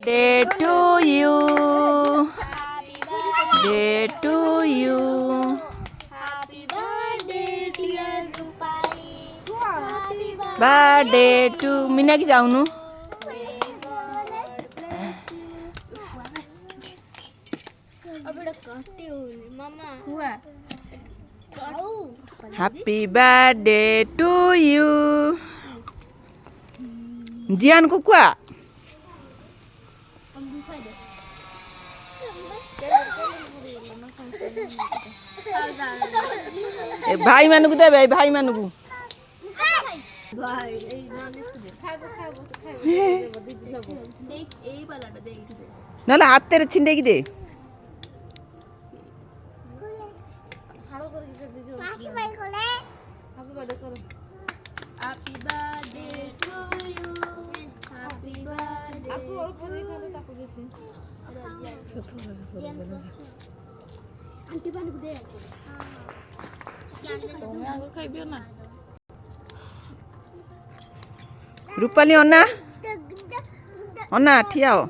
Day to you. Day to you. Happy birthday, dear Rupali. Happy Birthday to Mina ki jaunu. May God bless you. Abada katti honi mama. Kuha. Kau. Happy birthday to you. Jian ko kuwa. Ambu khai de. ए भाई मानुको दे भाई मानुको ভাই এই ননিস দে খাবো দেখ এই বালাটা দে এইটা দে নালে হাত তেরে ছিন্ডে কি দে হাড়ো করে দিতে মাছি বাই করে হ্যাপি বার্থডে করো happy birthday to you happy birthday আপু ওর করে খালে তাকো গেছে আন্টি বানু দে তুমি আগে খাই দিও না रूपाली अन्ना अन्ना ठिया हो